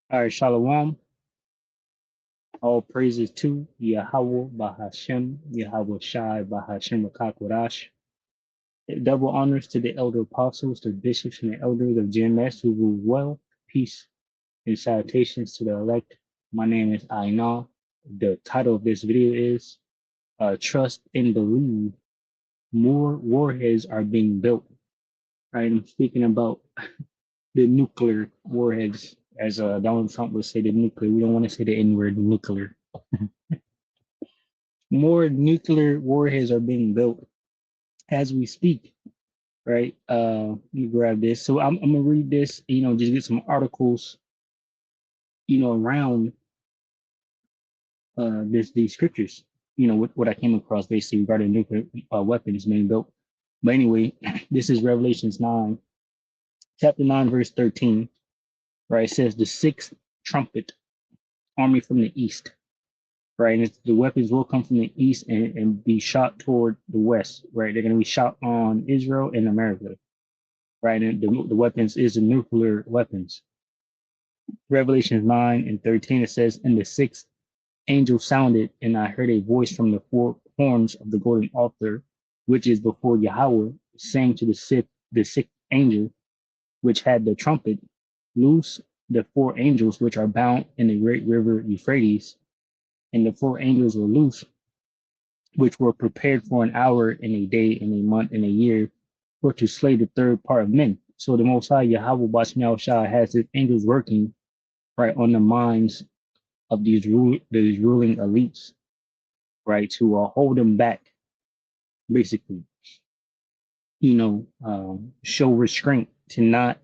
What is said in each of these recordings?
All right, Shalom. All praises to Yahweh Bahashem, Yahweh Shai Bahashem Rakakwadash. Double honors to the elder apostles, the bishops, and the elders of GMS who rule well. Peace and salutations to the elect. My name is Aina. The title of this video is Trust and Believe More Warheads Are Being Built. Right, I'm speaking about the nuclear warheads, as Donald Trump would say, the nuclear. We don't want to say the N word, nuclear. More nuclear warheads are being built as we speak, right? Let me grab this. So I'm gonna read this, just get some articles, around these scriptures, what I came across basically regarding nuclear weapons being built. But anyway, this is Revelations 9, chapter 9, verse 13, right? It says the sixth trumpet, army from the east. Right, and the weapons will come from the east and be shot toward the west. Right, they're going to be shot on Israel and America. Right, and the weapons is the nuclear weapons. Revelations 9 and 13, it says, and the sixth angel sounded, and I heard a voice from the four horns of the golden altar, which is before Yahweh, saying to the sixth angel, which had the trumpet, loose the four angels which are bound in the great river Euphrates. And the four angels were loose, which were prepared for an hour and a day and a month and a year, for to slay the third part of men. So the Most High Yahweh Bashmiel Shah has his angels working right on the minds of these ruling elites, right, to hold them back, basically, show restraint to not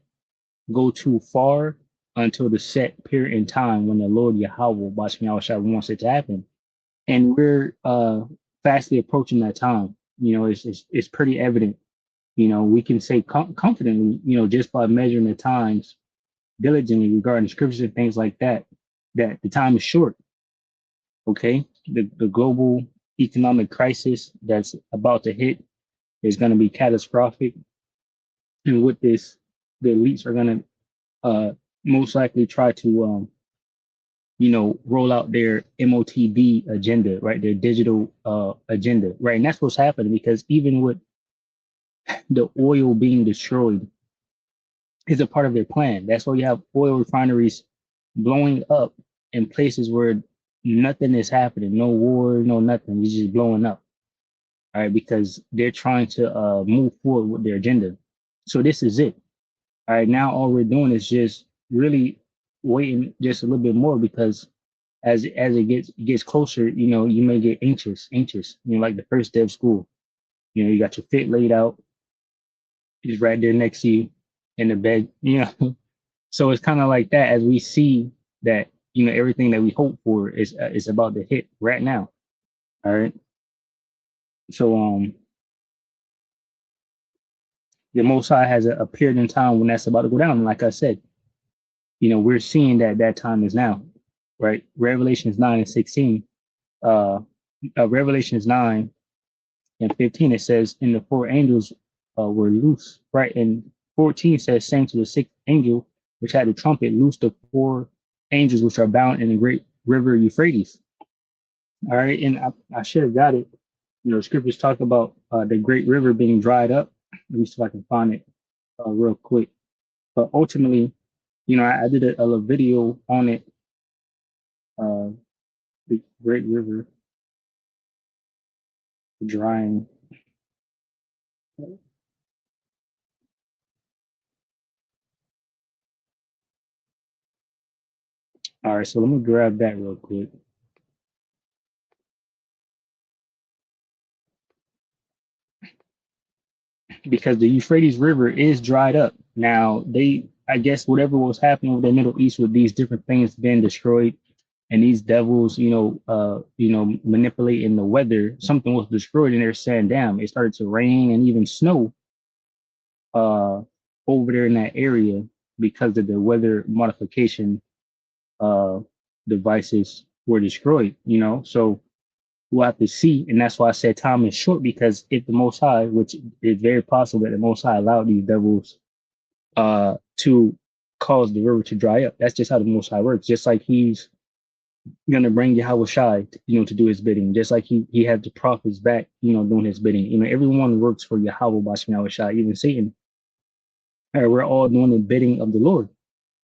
go too far until the set period in time when the Lord Yahweh Bashmiel Shah wants it to happen. And we're fastly approaching that time. It's pretty evident. We can say confidently, just by measuring the times diligently regarding scriptures and things like that, that the time is short. Okay, the global economic crisis that's about to hit is going to be catastrophic, and with this, the elites are going to most likely try to roll out their MOTD agenda, right? Their digital agenda, right? And that's what's happening because even with the oil being destroyed is a part of their plan. That's why you have oil refineries blowing up in places where nothing is happening, no war, no nothing. It's just blowing up, all right? Because they're trying to move forward with their agenda. So this is it. All right, now all we're doing is just really waiting just a little bit more because as it gets closer, you may get anxious. Like the first day of school. You got your fit laid out, it's right there next to you in the bed. So it's kind of like that as we see that everything that we hope for is about to hit right now. All right. So the Most High has a period in time when that's about to go down. And like I said, we're seeing that time is now, right? Revelations 9 and 16. Revelations 9 and 15, it says, and the four angels were loose, right? And 14 says, saying to the sixth angel, which had the trumpet, loose the four angels which are bound in the great river Euphrates. All right, and I should have got it. Scriptures talk about the great river being dried up. Let me see if I can find it real quick. But ultimately, I did a video on it, the great river drying. All right, so let me grab that real quick. Because the Euphrates River is dried up. Now, I guess whatever was happening with the Middle East with these different things being destroyed and these devils, manipulating the weather, something was destroyed and they're saying, damn, it started to rain and even snow uh, over there in that area because of the weather modification uh, devices were destroyed, So we'll have to see. And that's why I said time is short, because if the Most High, which is very possible that the Most High allowed these devils to cause the river to dry up. That's just how the Most High works. Just like He's gonna bring Yahweh Shai, to do His bidding. Just like He had the prophets back, doing His bidding. Everyone works for Yahweh Bashim Yahweh Shai, even Satan. We're all doing the bidding of the Lord.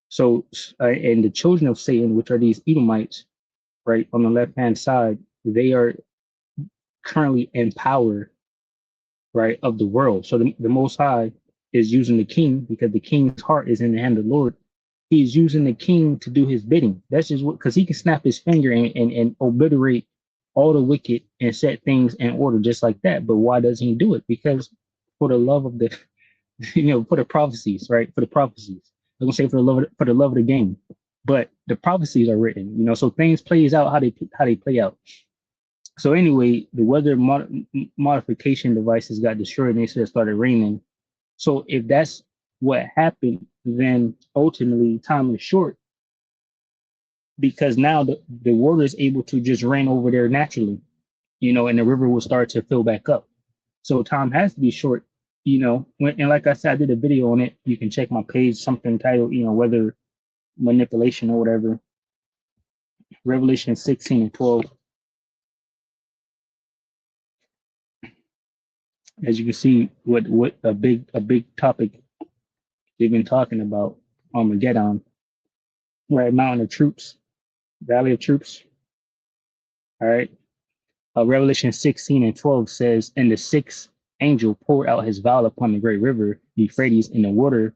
So, and the children of Satan, which are these Edomites, right on the left hand side, they are currently in power, right, of the world. So the Most High is using the king, because the king's heart is in the hand of the Lord. He's using the king to do His bidding. That's just because He can snap His finger and obliterate all the wicked and set things in order just like that. But why doesn't He do it? Because for the love of the, for the prophecies, right? For the prophecies. I'm gonna say for the love of the game. But the prophecies are written, so things plays out how they play out. So anyway, the weather modification devices got destroyed and they said it started raining. So if that's what happened, then ultimately time is short, because now the water is able to just rain over there naturally, and the river will start to fill back up. So time has to be short, and like I said, I did a video on it. You can check my page, something titled, weather manipulation or whatever. Revelation 16 and 12. As you can see, what a big topic they've been talking about, Armageddon, right? Mountain of Troops, Valley of Troops. All right. Revelation 16 and 12 says, and the sixth angel poured out his vial upon the great river Euphrates, and the water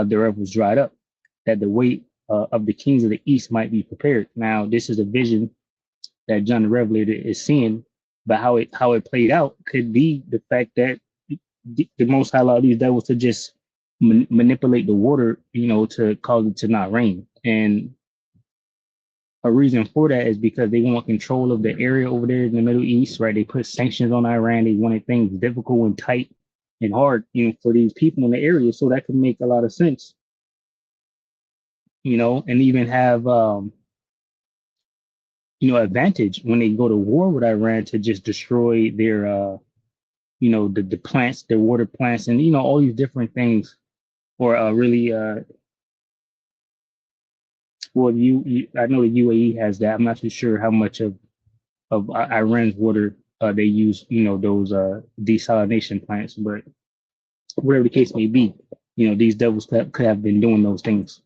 thereof was dried up, that the weight of the kings of the east might be prepared. Now, this is a vision that John the Revelator is seeing, but how it played out could be the fact that the Most High allowed these devils to just manipulate the water, to cause it to not rain. And a reason for that is because they want control of the area over there in the Middle East, right? They put sanctions on Iran. They wanted things difficult and tight and hard, for these people in the area. So that could make a lot of sense, and even have, advantage when they go to war with Iran to just destroy their, the plants, their water plants, and, all these different things. Or really, well, I know the UAE has that. I'm not too sure how much of Iran's water they use, those desalination plants, but whatever the case may be, these devils could have been doing those things.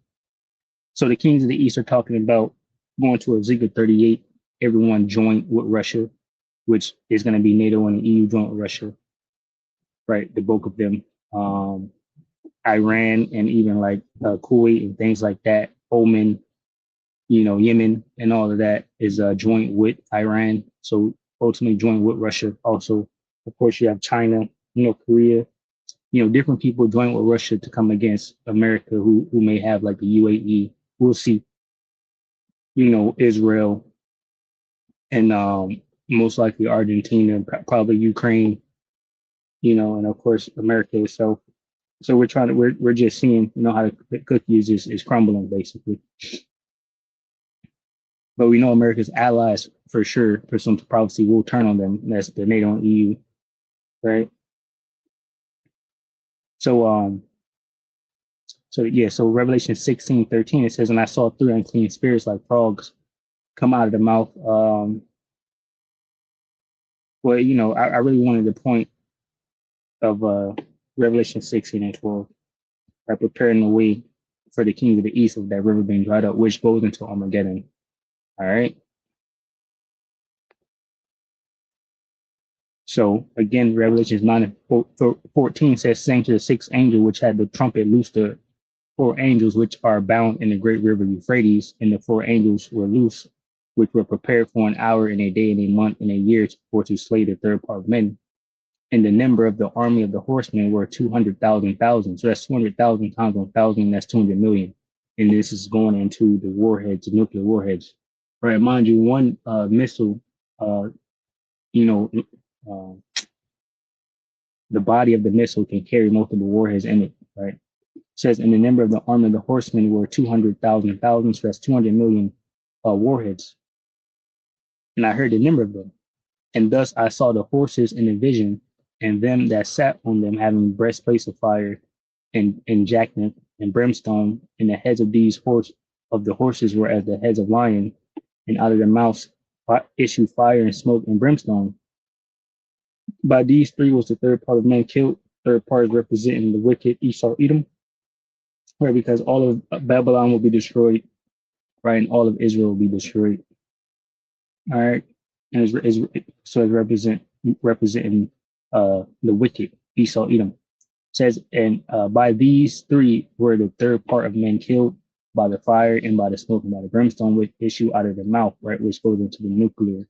So the kings of the east are talking about going to Ezekiel 38, everyone join with Russia, which is going to be NATO and the EU joint with Russia, right? The bulk of them, Iran, and even like Kuwait and things like that, Oman, Yemen, and all of that is joint with Iran. So ultimately joint with Russia. Also, of course, you have China, Korea, different people join with Russia to come against America, who may have like the UAE. We'll see, Israel, and most likely Argentina, probably Ukraine, and of course America itself. So we're just seeing, how the cookies is crumbling basically. But we know America's allies for sure, for some prophecy, will turn on them. And that's the NATO and EU, right? So so Revelation 16:13, it says, and I saw three unclean spirits like frogs come out of the mouth. Well, I really wanted the point of Revelation 16 and 12, by preparing the way for the king of the east of that river being dried up, which goes into Armageddon. All right. So again, Revelation 9:14 says, saying to the sixth angel, which had the trumpet, loose the four angels which are bound in the great river Euphrates, and the four angels were loose, which were prepared for an hour and a day and a month and a year for to slay the third part of men. And the number of the army of the horsemen were 200,000. So that's 200,000 times 1,000. That's 200 million. And this is going into the warheads, the nuclear warheads. Right, mind you, one missile, you know, the body of the missile can carry multiple warheads in it. Right. It says, and the number of the army of the horsemen were 200,000. So that's 200 million warheads. And I heard the number of them. And thus I saw the horses in a vision, and them that sat on them having breastplates of fire, and jacknip and brimstone, and the heads of the horses were as the heads of lion, and out of their mouths issued fire and smoke and brimstone. By these three was the third part of men killed. Third part is representing the wicked Esau Edom, right? Because all of Babylon will be destroyed, right, and all of Israel will be destroyed. All right, and so representing the wicked Esau Edom. Says, and by these three were the third part of men killed by the fire and by the smoke and by the brimstone which issue out of the mouth, right, which goes into the nuclear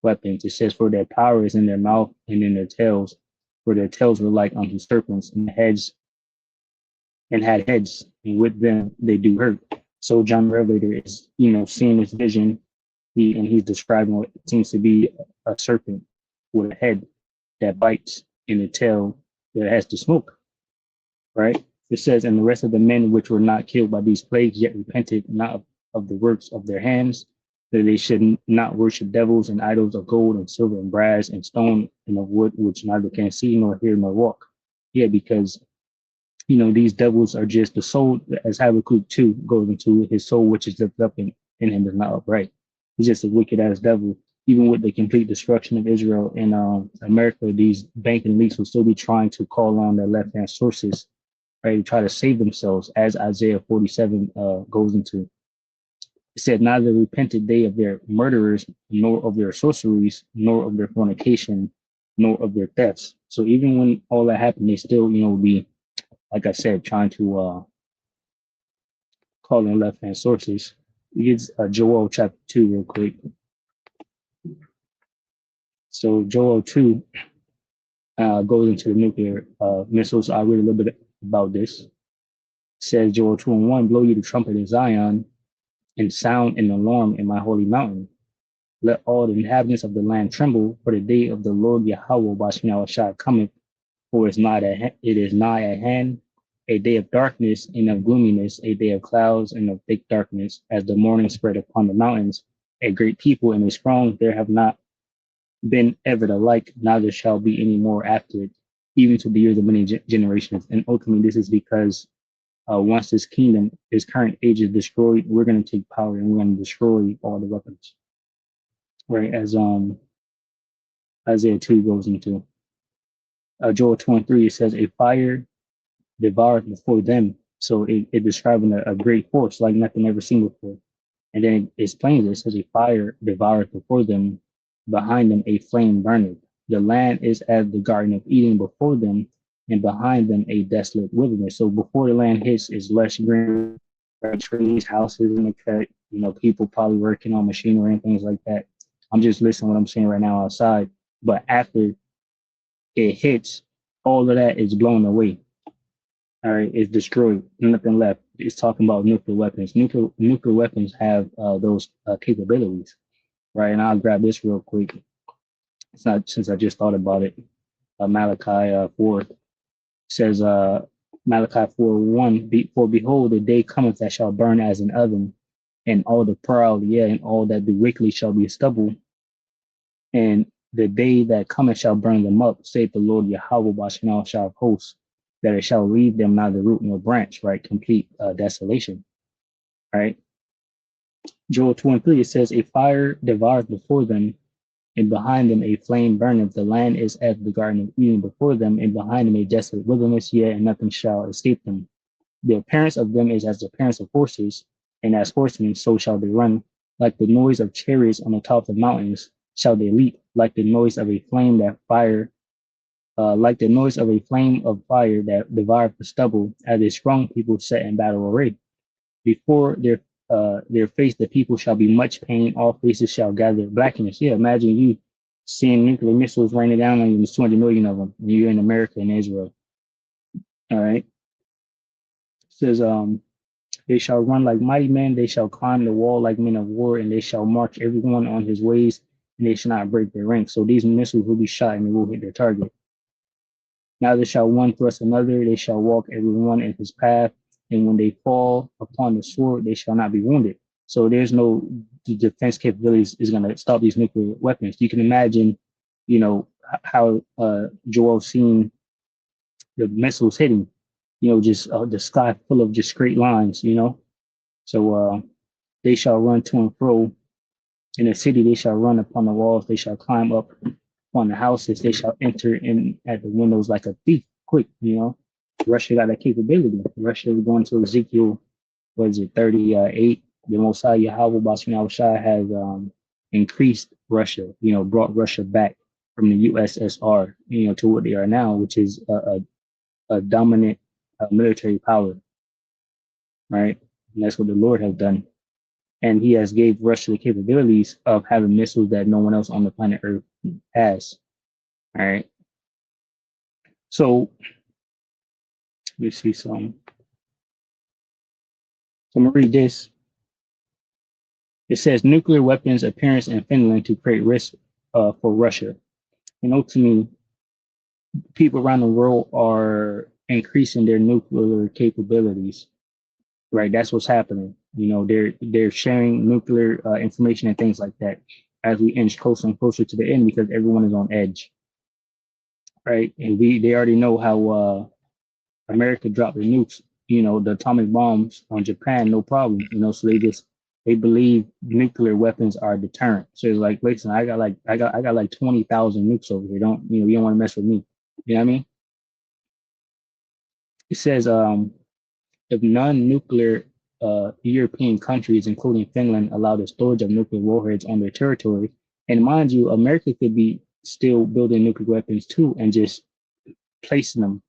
weapons. It says, for their power is in their mouth and in their tails, for their tails were like unto serpents, and heads and had heads, and with them they do hurt. So John Revelator is, seeing this vision, and he's describing what seems to be a serpent with a head that bites and a tail that has to smoke, right? It says, and the rest of the men which were not killed by these plagues yet repented not of the works of their hands, that they should not worship devils and idols of gold and silver and brass and stone and of wood, which neither can see nor hear nor walk. Yeah, because these devils are just the soul, as Habakkuk 2 goes into, his soul which is lifted up in him is not upright. He's just a wicked ass devil. Even with the complete destruction of Israel in America, these banking leaks will still be trying to call on their left hand sources, right, to try to save themselves, as Isaiah 47 goes into. It said, neither repented they of their murderers, nor of their sorceries, nor of their fornication, nor of their thefts. So even when all that happened, they still, be, like I said, trying to call on left hand sources. We get Joel chapter 2 real quick. So Joel 2 goes into the nuclear missiles. I'll read a little bit about this. It says, Joel 2:1, blow you the trumpet in Zion and sound an alarm in my holy mountain. Let all the inhabitants of the land tremble, for the day of the Lord Yahweh Bashmiah cometh, for it is nigh at hand, a day of darkness and of gloominess, a day of clouds and of thick darkness, as the morning spread upon the mountains. A great people and a strong, there have not been ever the like, neither shall be any more after it, even to the years of many generations. And ultimately, this is because once this kingdom, this current age is destroyed, we're going to take power and we're going to destroy all the weapons, right? As Isaiah 2 goes into. Joel 2:3, it says, a fire devoured before them. So it describing a great force like nothing ever seen before. And then it explains it says, a fire devoured before them, behind them a flame burneth. The land is as the Garden of Eden before them, and behind them a desolate wilderness. So before the land hits, is lush green, trees, houses in the cut, people probably working on machinery and things like that. I'm just listening to what I'm saying right now outside. But after it hits, all of that is blown away. All right, it's destroyed. Nothing left. It's talking about nuclear weapons. Nuclear weapons have those capabilities, right? And I'll grab this real quick. It's not, since I just thought about it. Malachi 4 says, Malachi 4:1, for behold, the day cometh that shall burn as an oven, and all the proud, yea, and all that do wickedly shall be stubble. And the day that cometh shall burn them up, saith the Lord Yahweh Bashmanal shall host, that it shall leave them neither root nor branch, right? Complete desolation, right? Joel 2:3, it says, a fire devoureth before them, and behind them a flame burneth. The land is as the Garden of Eden before them, and behind them a desolate wilderness, yea, and nothing shall escape them. The appearance of them is as the appearance of horses, and as horsemen so shall they run. Like the noise of chariots on the top of mountains shall they leap, like the noise of a flame that fire, like the noise of a flame of fire that devoureth the stubble, as a strong people set in battle array. Before their face the people shall be much pain, all faces shall gather blackness. Yeah, imagine you seeing nuclear missiles raining down on you, there's 200 million of them, and you're in America and Israel. All right. It says, they shall run like mighty men, they shall climb the wall like men of war, and they shall march everyone on his ways, and they shall not break their ranks. So these missiles will be shot and they will hit their target. Neither shall one thrust another, they shall walk every one in his path, and when they fall upon the sword, they shall not be wounded. So there's no defense capabilities is going to stop these nuclear weapons. You can imagine, how Joel seen the missiles hitting. just the sky full of just straight lines. So they shall run to and fro in the city. They shall run upon the walls. They shall climb up upon the houses. They shall enter in at the windows like a thief, quick. Russia got that capability. Russia is going to Ezekiel, what is it, 38? The Mosiah Yahweh Bashem Shai has increased Russia, brought Russia back from the USSR, to what they are now, which is a dominant military power, right? And that's what the Lord has done. And he has gave Russia the capabilities of having missiles that no one else on the planet Earth has. All right. So let's see some. So I'm gonna read this. It says nuclear weapons appearance in Finland to create risk for Russia. To me, people around the world are increasing their nuclear capabilities. Right, that's what's happening. They're sharing nuclear information and things like that as we inch closer and closer to the end because everyone is on edge. Right, and they already know how America dropped the nukes, the atomic bombs on Japan, no problem. So they believe nuclear weapons are a deterrent. So it's like, listen, I got like 20,000 nukes over here. You don't want to mess with me. You know what I mean? It says if non-nuclear European countries, including Finland, allow the storage of nuclear warheads on their territory, and mind you, America could be still building nuclear weapons too, and just placing them,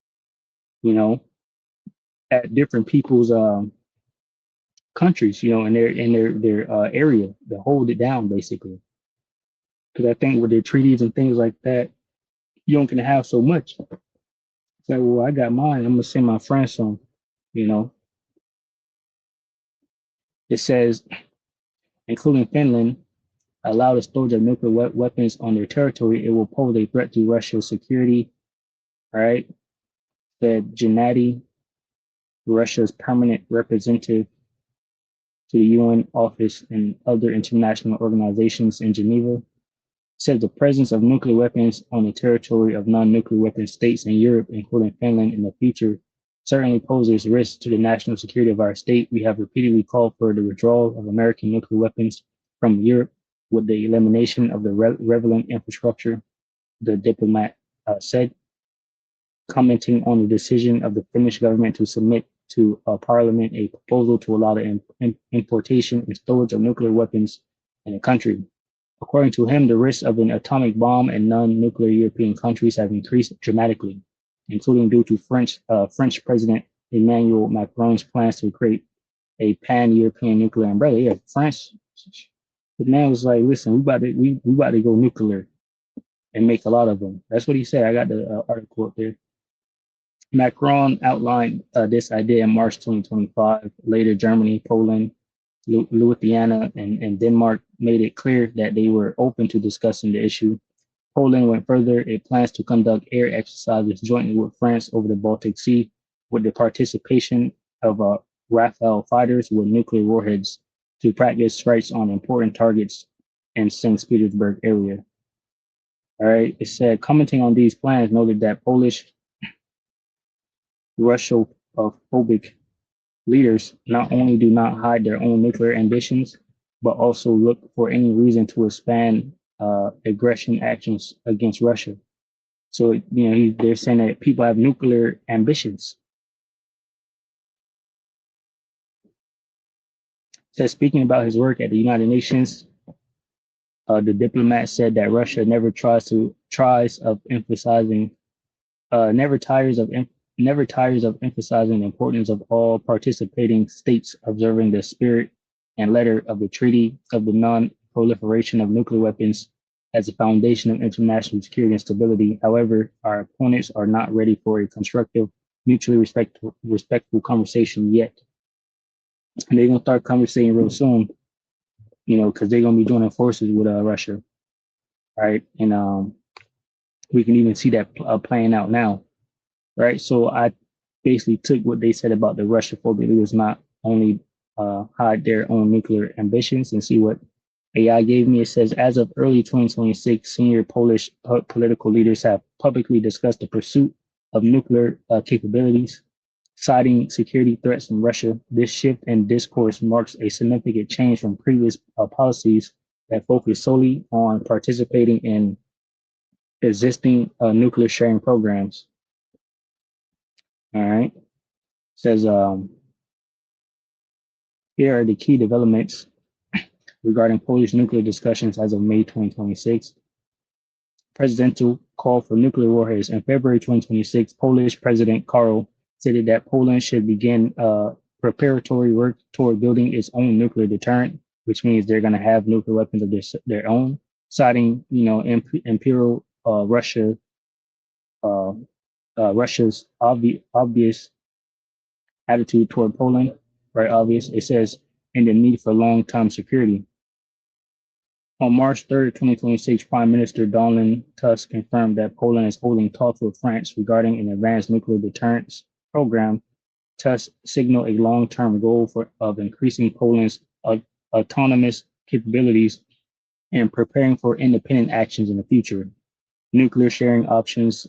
at different people's countries, in their area to hold it down, basically. Because I think with their treaties and things like that, you don't gonna have so much. It's like, well, I got mine. I'm gonna send my friends some. You know, it says, including Finland, allow the storage of nuclear weapons on their territory. It will pose a threat to Russia's security. All right, said Gennady, Russia's permanent representative to the UN office and other international organizations in Geneva, said the presence of nuclear weapons on the territory of non-nuclear weapon states in Europe, including Finland, in the future, certainly poses risks to the national security of our state. We have repeatedly called for the withdrawal of American nuclear weapons from Europe with the elimination of the relevant infrastructure, the diplomat said, commenting on the decision of the Finnish government to submit to Parliament a proposal to allow the importation and storage of nuclear weapons in the country. According to him, the risk of an atomic bomb in non-nuclear European countries have increased dramatically, including due to French President Emmanuel Macron's plans to create a pan-European nuclear umbrella. Yeah, France. The man was like, "Listen, we about to go nuclear and make a lot of them." That's what he said. I got the article up there. Macron outlined this idea in March 2025. Later, Germany, Poland, Lithuania, and Denmark made it clear that they were open to discussing the issue. Poland went further. It plans to conduct air exercises jointly with France over the Baltic Sea with the participation of Rafale fighters with nuclear warheads to practice strikes on important targets in St. Petersburg area. All right, it said, commenting on these plans, noted that Polish Russophobic leaders not only do not hide their own nuclear ambitions, but also look for any reason to expand aggression actions against Russia. So, they're saying that people have nuclear ambitions. Says, speaking about his work at the United Nations, the diplomat said that Russia never tires of emphasizing the importance of all participating states observing the spirit and letter of the Treaty of the Non-Proliferation of Nuclear Weapons as a foundation of international security and stability. However, our opponents are not ready for a constructive, mutually respectful conversation yet. And they're gonna start conversating real soon, because they're gonna be joining forces with Russia, right? And we can even see that playing out now, right? So I basically took what they said about the Russia phobic leaders not only hide their own nuclear ambitions and see what AI gave me. It says, as of early 2026, senior Polish political leaders have publicly discussed the pursuit of nuclear capabilities, citing security threats from Russia. This shift in discourse marks a significant change from previous policies that focused solely on participating in existing nuclear sharing programs. All right. Says here are the key developments regarding Polish nuclear discussions as of May 2026. Presidential call for nuclear warheads. In February 2026, Polish President Karol stated that Poland should begin preparatory work toward building its own nuclear deterrent, which means they're going to have nuclear weapons of their own, citing, Imperial uh, Russia's obvious attitude toward Poland, right? Obvious. It says, and the need for long-term security. On March 3rd, 2026, Prime Minister Donald Tusk confirmed that Poland is holding talks with France regarding an advanced nuclear deterrence program. Tusk signaled a long-term goal of increasing Poland's autonomous capabilities and preparing for independent actions in the future. Nuclear sharing options.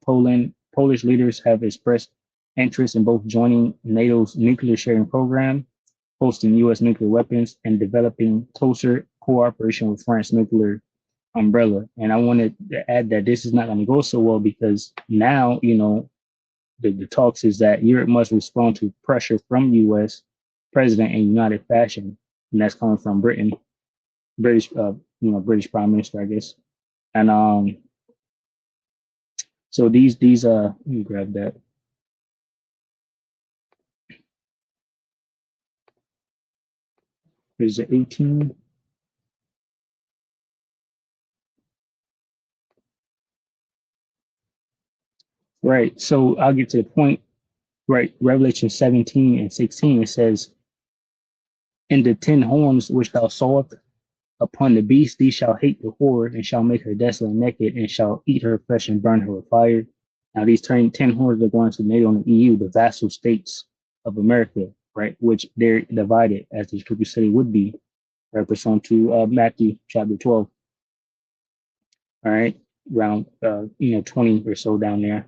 Polish leaders have expressed interest in both joining NATO's nuclear sharing program, hosting U.S. nuclear weapons, and developing closer cooperation with France's nuclear umbrella. And I wanted to add that this is not going to go so well because now, the talks is that Europe must respond to pressure from U.S. president in united fashion, and that's coming from Britain, British Prime Minister, I guess. And so these let me grab that. Is it 18? Right. So I'll get to the point. Right. Revelation 17 and 16, it says, "In the 10 horns which thou sawest upon the beast, these shall hate the whore, and shall make her desolate and naked, and shall eat her flesh and burn her with fire." Now, these 10 horns are going to NATO and the EU, the vassal states of America, right? Which they're divided, as the scripture said it would be, right? Pursuant to Matthew chapter 12. All right. Around, 20 or so down there.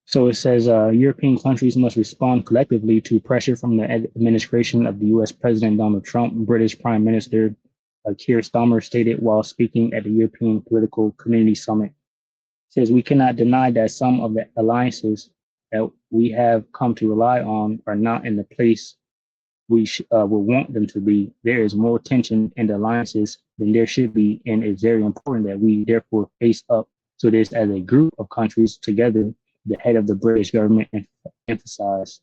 So it says European countries must respond collectively to pressure from the administration of the U.S. President Donald Trump. British Prime Minister Keir Starmer stated while speaking at the European Political Community Summit. It says we cannot deny that some of the alliances that we have come to rely on are not in the place we would want them to be. There is more tension in the alliances than there should be, and it's very important that we therefore face up to this as a group of countries together, the head of the British government emphasized.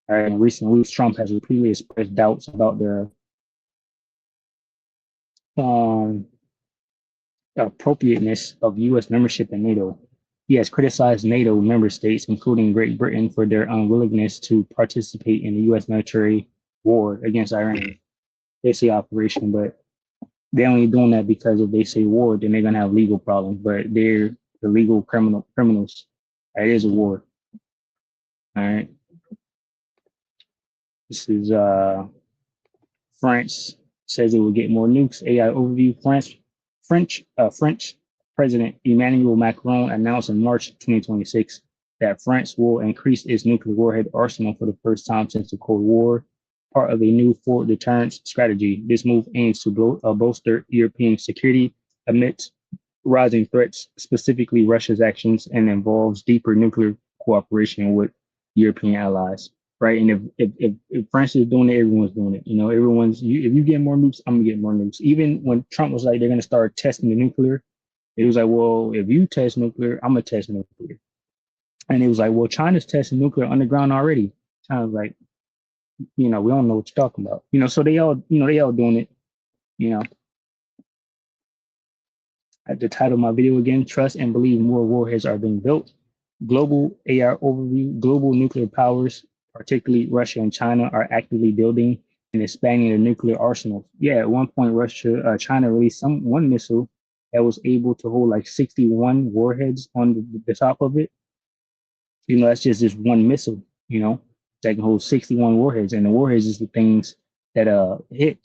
All right, in recent weeks, Trump has repeatedly expressed doubts about the appropriateness of U.S. membership in NATO. He has criticized NATO member states, including Great Britain, for their unwillingness to participate in the U.S. military war against Iran. They say operation, but they're only doing that because if they say war, then they're gonna have legal problems. But they're the legal criminals. It is a war. All right. This is France says it will get more nukes. AI overview. French President Emmanuel Macron announced in March 2026 that France will increase its nuclear warhead arsenal for the first time since the Cold War, part of a new forward deterrence strategy. This move aims to bolster European security amidst rising threats, specifically Russia's actions, and involves deeper nuclear cooperation with European allies. Right, and if France is doing it, everyone's doing it. If you get more nukes, I'm gonna get more nukes. Even when Trump was like they're gonna start testing the nuclear, it was like, well, if you test nuclear, I'm gonna test nuclear. And it was like, well, China's testing nuclear underground already. China's like, we don't know what you're talking about. So they all doing it. You know, At the title of my video again, trust and believe more warheads are being built. Global AR overview, global nuclear powers, particularly Russia and China, are actively building and expanding their nuclear arsenals. Yeah, at one point, China released one missile that was able to hold like 61 warheads on the top of it. That's just this one missile, that can hold 61 warheads. And the warheads is the things that hit.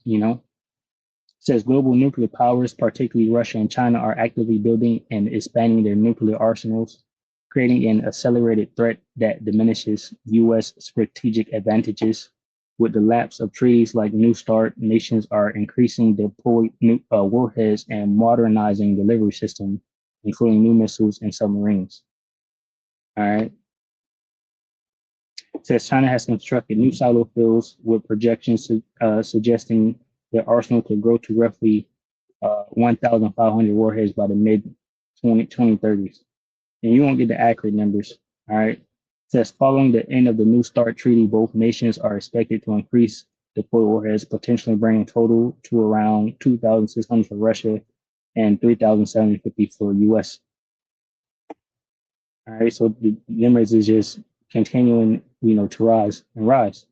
Says global nuclear powers, particularly Russia and China, are actively building and expanding their nuclear arsenals. creating an accelerated threat that diminishes U.S. strategic advantages. With the lapse of treaties like New START, nations are increasing deployed new warheads and modernizing delivery systems, including new missiles and submarines. All right. It says China has constructed new silo fields with projections suggesting their arsenal could grow to roughly 1,500 warheads by the mid 2030s. And you won't get the accurate numbers. All right. It says following the end of the New START treaty, both nations are expected to increase deployed warheads, potentially bringing total to around 2,600 for Russia and 3,750 for US. All right. So the numbers is just continuing, to rise and rise,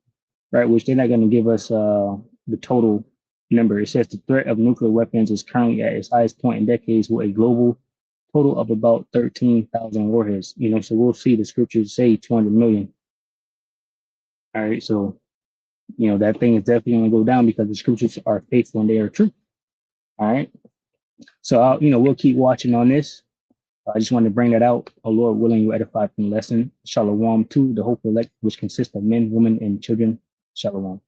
right? Which they're not going to give us the total number. It says the threat of nuclear weapons is currently at its highest point in decades, with a global total of about 13,000 warheads. So we'll see the scriptures say 200 million. All right, so that thing is definitely going to go down because the scriptures are faithful and they are true. All right, so we'll keep watching on this. I just wanted to bring that out. Oh Lord willing, you edify from the lesson. Shalom to the hopeful elect, which consists of men, women, and children. Shalom.